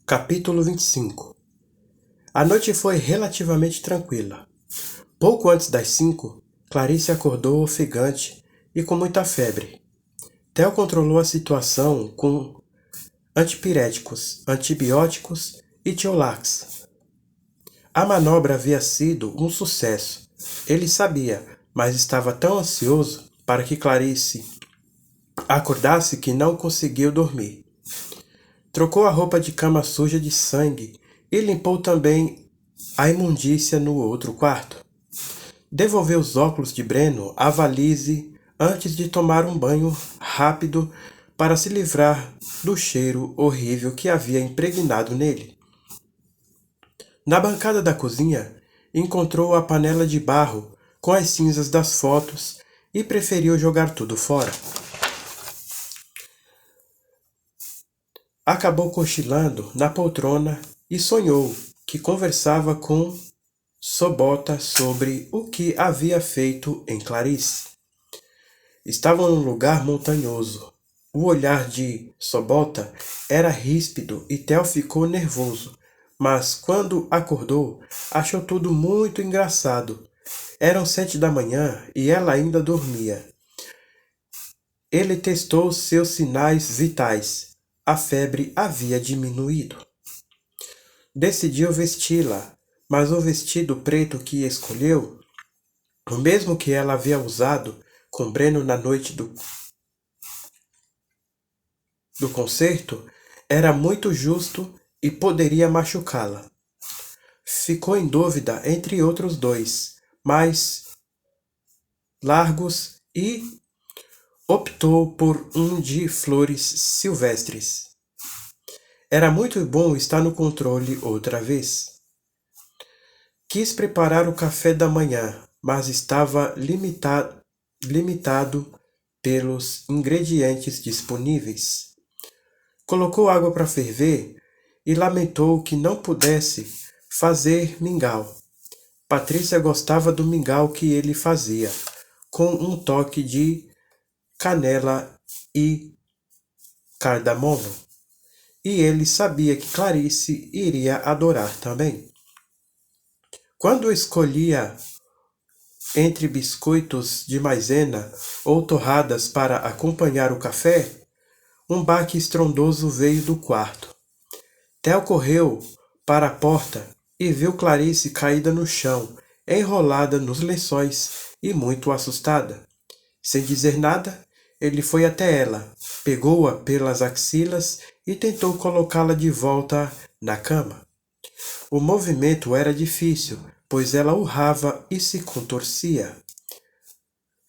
Capítulo 25. A noite foi relativamente tranquila. Pouco antes das 5, Clarice acordou ofegante e com muita febre. Theo controlou a situação com antipiréticos, antibióticos e Tiolax. A manobra havia sido um sucesso. Ele sabia, mas estava tão ansioso para que Clarice acordasse que não conseguiu dormir. Trocou a roupa de cama suja de sangue e limpou também a imundícia no outro quarto. Devolveu os óculos de Breno à valise antes de tomar um banho rápido para se livrar do cheiro horrível que havia impregnado nele. Na bancada da cozinha, encontrou a panela de barro com as cinzas das fotos e preferiu jogar tudo fora. Acabou cochilando na poltrona e sonhou que conversava com Sobota sobre o que havia feito em Clarice. Estavam num lugar montanhoso. O olhar de Sobota era ríspido e Theo ficou nervoso, mas quando acordou, achou tudo muito engraçado. Eram 7 da manhã e ela ainda dormia. Ele testou seus sinais vitais. A febre havia diminuído. Decidiu vesti-la, mas o vestido preto que escolheu, o mesmo que ela havia usado com Breno na noite do concerto, era muito justo e poderia machucá-la. Ficou em dúvida entre outros dois, mais largos, e optou por um de flores silvestres. Era muito bom estar no controle outra vez. Quis preparar o café da manhã, mas estava limitado pelos ingredientes disponíveis. Colocou água para ferver e lamentou que não pudesse fazer mingau. Patrícia gostava do mingau que ele fazia, com um toque de canela e cardamomo. E ele sabia que Clarice iria adorar também. Quando escolhia entre biscoitos de maisena ou torradas para acompanhar o café, um baque estrondoso veio do quarto. Theo correu para a porta e viu Clarice caída no chão, enrolada nos lençóis e muito assustada. Sem dizer nada, ele foi até ela, pegou-a pelas axilas e tentou colocá-la de volta na cama. O movimento era difícil, pois ela urrava e se contorcia.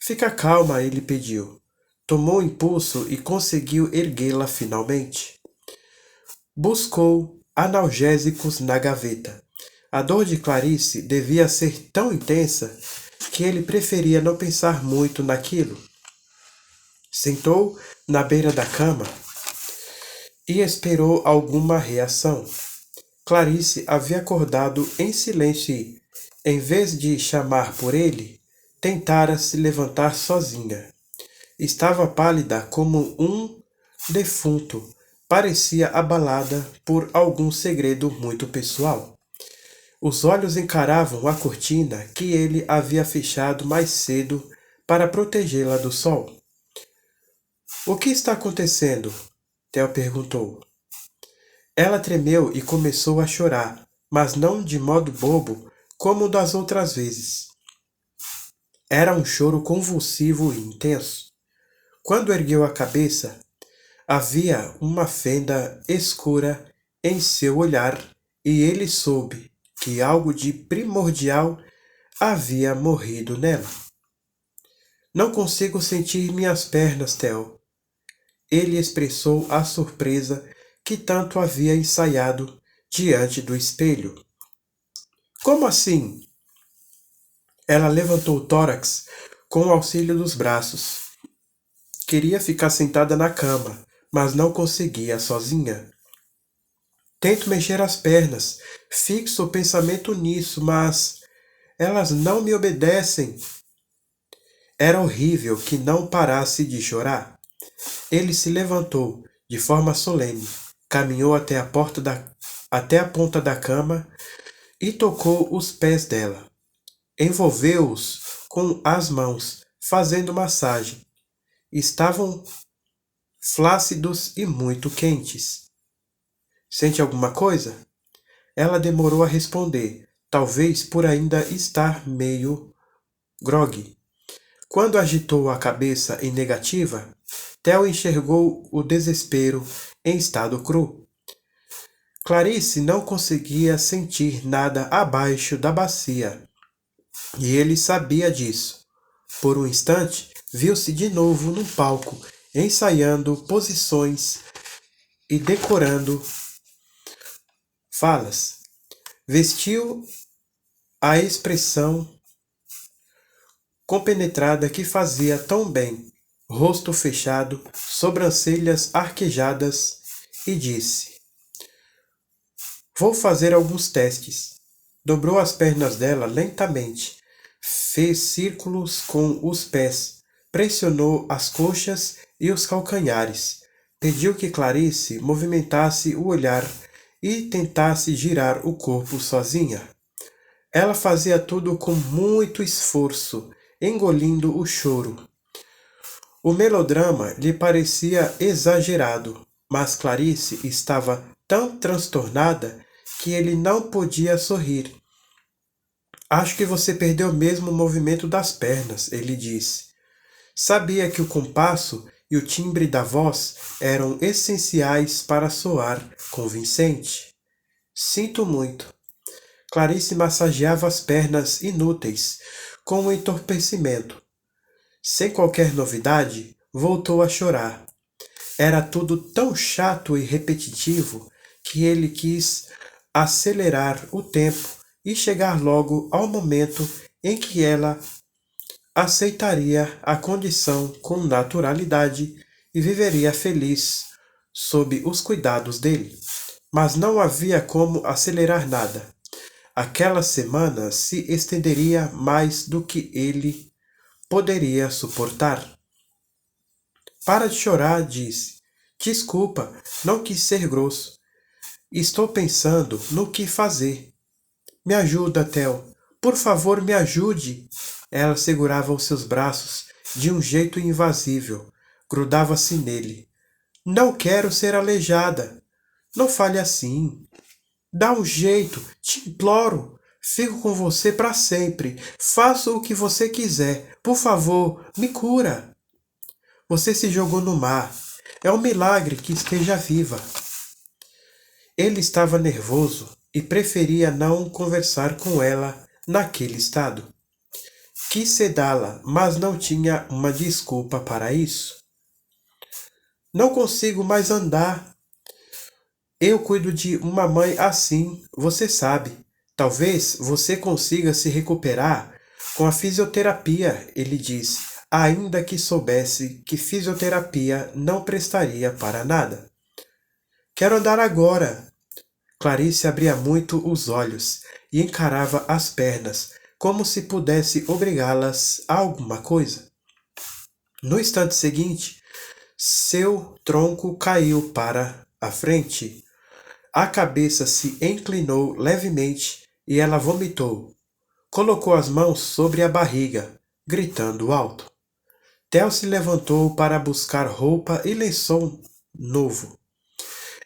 Fica calma, ele pediu. Tomou impulso e conseguiu erguê-la finalmente. Buscou analgésicos na gaveta. A dor de Clarice devia ser tão intensa que ele preferia não pensar muito naquilo. Sentou na beira da cama e esperou alguma reação. Clarice havia acordado em silêncio e, em vez de chamar por ele, tentara se levantar sozinha. Estava pálida como um defunto. Parecia abalada por algum segredo muito pessoal. Os olhos encaravam a cortina que ele havia fechado mais cedo para protegê-la do sol. "O que está acontecendo?" Theo perguntou. Ela tremeu e começou a chorar, mas não de modo bobo como das outras vezes. Era um choro convulsivo e intenso. Quando ergueu a cabeça, havia uma fenda escura em seu olhar e ele soube que algo de primordial havia morrido nela. "Não consigo sentir minhas pernas, Theo." Ele expressou a surpresa que tanto havia ensaiado diante do espelho. "Como assim?" Ela levantou o tórax com o auxílio dos braços. Queria ficar sentada na cama, mas não conseguia sozinha. "Tento mexer as pernas, fixo o pensamento nisso, mas elas não me obedecem." Era horrível que não parasse de chorar. Ele se levantou de forma solene, caminhou até a porta da até a ponta da cama e tocou os pés dela. Envolveu-os com as mãos, fazendo massagem. Estavam flácidos e muito quentes. Sente alguma coisa? Ela demorou a responder, talvez por ainda estar meio grogue. Quando agitou a cabeça em negativa, Theo enxergou o desespero em estado cru. Clarice não conseguia sentir nada abaixo da bacia, e ele sabia disso. Por um instante, viu-se de novo no palco, ensaiando posições e decorando falas. Vestiu a expressão compenetrada que fazia tão bem, rosto fechado, sobrancelhas arquejadas, e disse: Vou fazer alguns testes. Dobrou as pernas dela lentamente, fez círculos com os pés, pressionou as coxas e os calcanhares, pediu que Clarice movimentasse o olhar e tentasse girar o corpo sozinha. Ela fazia tudo com muito esforço, engolindo o choro. O melodrama lhe parecia exagerado, mas Clarice estava tão transtornada que ele não podia sorrir. Acho que você perdeu mesmo o movimento das pernas, ele disse. Sabia que o compasso e o timbre da voz eram essenciais para soar convincente. Sinto muito. Clarice massageava as pernas inúteis, com um entorpecimento. Sem qualquer novidade, voltou a chorar. Era tudo tão chato e repetitivo que ele quis acelerar o tempo e chegar logo ao momento em que ela aceitaria a condição com naturalidade e viveria feliz sob os cuidados dele. Mas não havia como acelerar nada. Aquela semana se estenderia mais do que ele poderia suportar. Para de chorar, disse. Desculpa, não quis ser grosso. Estou pensando no que fazer. Me ajuda, Theo. Por favor, me ajude. Ela segurava os seus braços de um jeito invasível. Grudava-se nele. Não quero ser aleijada. Não fale assim. Dá um jeito, te imploro. Fico com você para sempre. Faça o que você quiser. Por favor, me cura. Você se jogou no mar. É um milagre que esteja viva. Ele estava nervoso e preferia não conversar com ela naquele estado. Quis sedá-la, mas não tinha uma desculpa para isso. Não consigo mais andar. Eu cuido de uma mãe assim, você sabe. Talvez você consiga se recuperar com a fisioterapia, ele disse, ainda que soubesse que fisioterapia não prestaria para nada. Quero andar agora. Clarice abria muito os olhos e encarava as pernas, como se pudesse obrigá-las a alguma coisa. No instante seguinte, seu tronco caiu para a frente. A cabeça se inclinou levemente e ela vomitou. Colocou as mãos sobre a barriga, gritando alto. Theo se levantou para buscar roupa e lençol novo.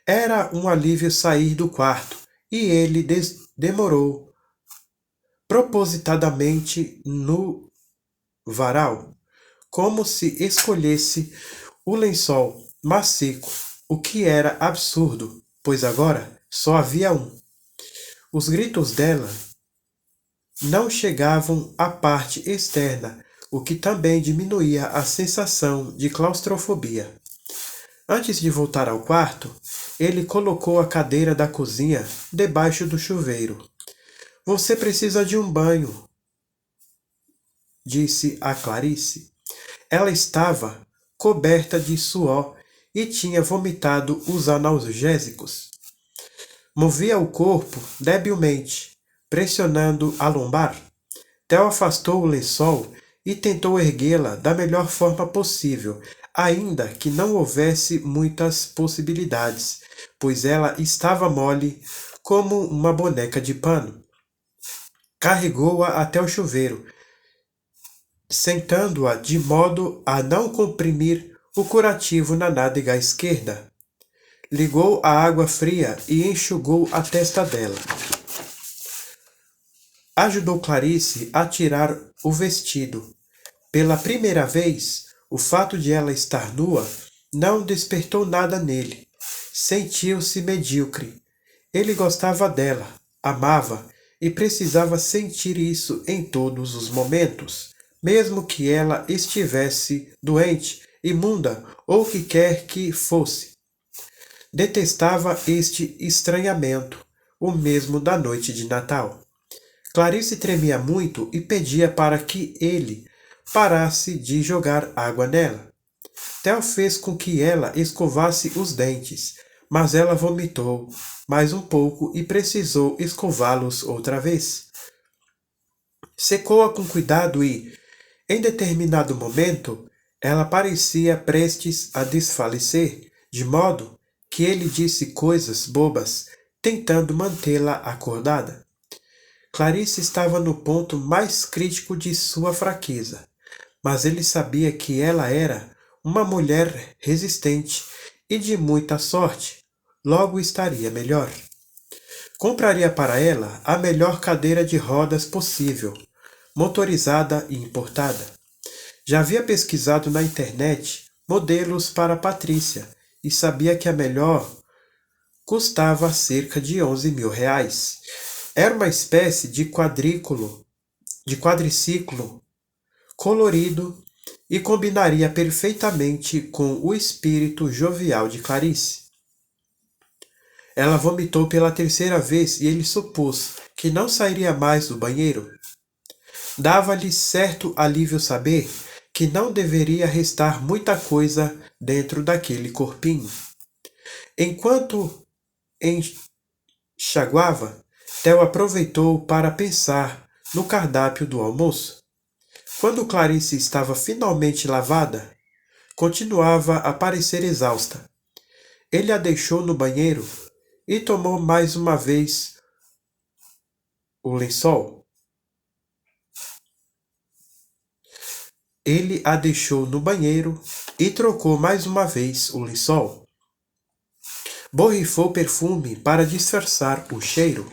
Era um alívio sair do quarto e ele demorou propositadamente no varal, como se escolhesse o lençol mais seco, o que era absurdo, pois agora só havia um. Os gritos dela não chegavam à parte externa, o que também diminuía a sensação de claustrofobia. Antes de voltar ao quarto, ele colocou a cadeira da cozinha debaixo do chuveiro. Você precisa de um banho, disse a Clarice. Ela estava coberta de suor e tinha vomitado os analgésicos. Movia o corpo debilmente, pressionando a lombar. Theo afastou o lençol e tentou erguê-la da melhor forma possível, ainda que não houvesse muitas possibilidades, pois ela estava mole como uma boneca de pano. Carregou-a até o chuveiro, sentando-a de modo a não comprimir o curativo na nádega esquerda. Ligou a água fria e enxugou a testa dela. Ajudou Clarice a tirar o vestido. Pela primeira vez, o fato de ela estar nua não despertou nada nele. Sentiu-se medíocre. Ele gostava dela, amava e precisava sentir isso em todos os momentos, mesmo que ela estivesse doente, imunda ou o que quer que fosse. Detestava este estranhamento, o mesmo da noite de Natal. Clarice tremia muito e pedia para que ele parasse de jogar água nela. Theo fez com que ela escovasse os dentes, mas ela vomitou mais um pouco e precisou escová-los outra vez. Secou-a com cuidado e, em determinado momento, ela parecia prestes a desfalecer, de modo que ele disse coisas bobas, tentando mantê-la acordada. Clarice estava no ponto mais crítico de sua fraqueza, mas ele sabia que ela era uma mulher resistente e de muita sorte. Logo estaria melhor. Compraria para ela a melhor cadeira de rodas possível, motorizada e importada. Já havia pesquisado na internet modelos para Patrícia e sabia que a melhor custava cerca de 11 mil reais. Era uma espécie de quadriciclo colorido e combinaria perfeitamente com o espírito jovial de Clarice. Ela vomitou pela terceira vez e ele supôs que não sairia mais do banheiro. Dava-lhe certo alívio saber que não deveria restar muita coisa dentro daquele corpinho. Enquanto enxaguava, Theo aproveitou para pensar no cardápio do almoço. Quando Clarice estava finalmente lavada, continuava a parecer exausta. Ele a deixou no banheiro e tomou mais uma vez o lençol. Ele a deixou no banheiro e trocou mais uma vez o lençol. Borrifou perfume para disfarçar o cheiro.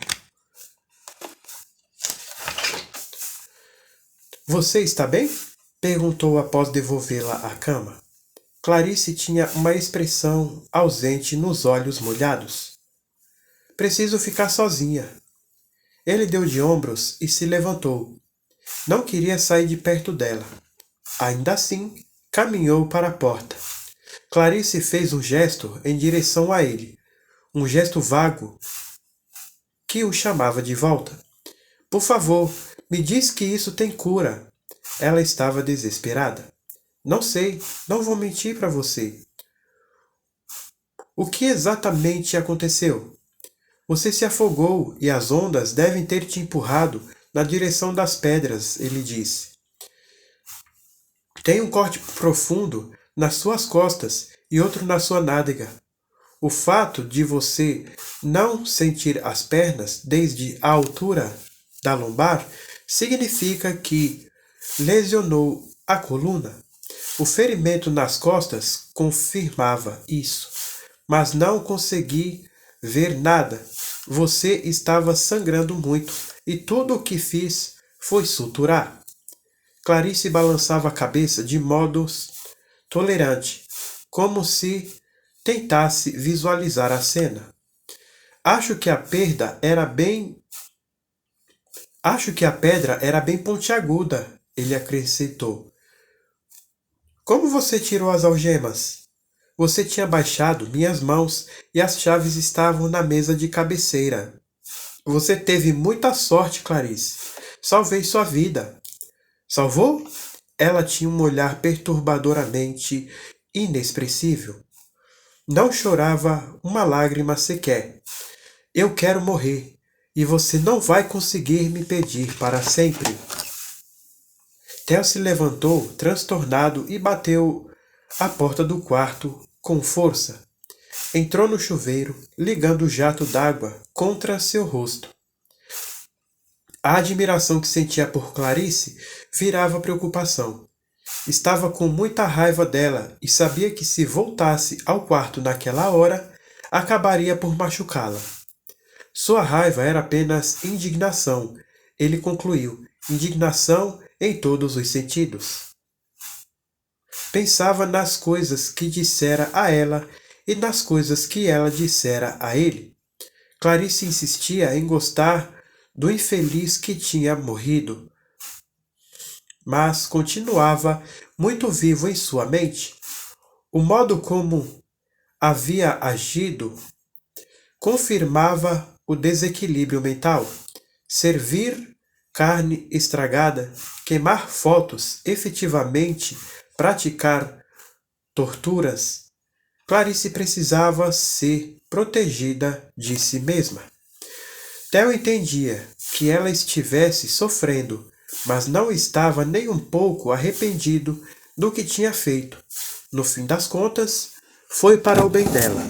Você está bem? Perguntou após devolvê-la à cama. Clarice tinha uma expressão ausente nos olhos molhados. Preciso ficar sozinha. Ele deu de ombros e se levantou. Não queria sair de perto dela. Ainda assim, caminhou para a porta. Clarice fez um gesto em direção a ele, um gesto vago que o chamava de volta. Por favor, me diz que isso tem cura. Ela estava desesperada. Não sei, não vou mentir para você. O que exatamente aconteceu? Você se afogou e as ondas devem ter te empurrado na direção das pedras, ele disse. Tem um corte profundo nas suas costas e outro na sua nádega. O fato de você não sentir as pernas desde a altura da lombar significa que lesionou a coluna. O ferimento nas costas confirmava isso, mas não consegui ver nada. Você estava sangrando muito e tudo o que fiz foi suturar. Clarice balançava a cabeça de modo tolerante, como se tentasse visualizar a cena. Acho que a pedra era bem pontiaguda, ele acrescentou. Como você tirou as algemas? Você tinha baixado minhas mãos e as chaves estavam na mesa de cabeceira. Você teve muita sorte, Clarice. Salvei sua vida. Salvou? Ela tinha um olhar perturbadoramente inexpressível. Não chorava uma lágrima sequer. Eu quero morrer, e você não vai conseguir me pedir para sempre. Theo se levantou, transtornado, e bateu a porta do quarto com força. Entrou no chuveiro, ligando o jato d'água contra seu rosto. A admiração que sentia por Clarice virava preocupação. Estava com muita raiva dela e sabia que se voltasse ao quarto naquela hora, acabaria por machucá-la. Sua raiva era apenas indignação, ele concluiu, indignação em todos os sentidos. Pensava nas coisas que dissera a ela e nas coisas que ela dissera a ele. Clarice insistia em gostar do infeliz que tinha morrido, mas continuava muito vivo em sua mente. O modo como havia agido confirmava o desequilíbrio mental. Servir carne estragada, queimar fotos, efetivamente praticar torturas. Clarice precisava ser protegida de si mesma. Theo entendia que ela estivesse sofrendo, mas não estava nem um pouco arrependido do que tinha feito. No fim das contas, foi para o bem dela.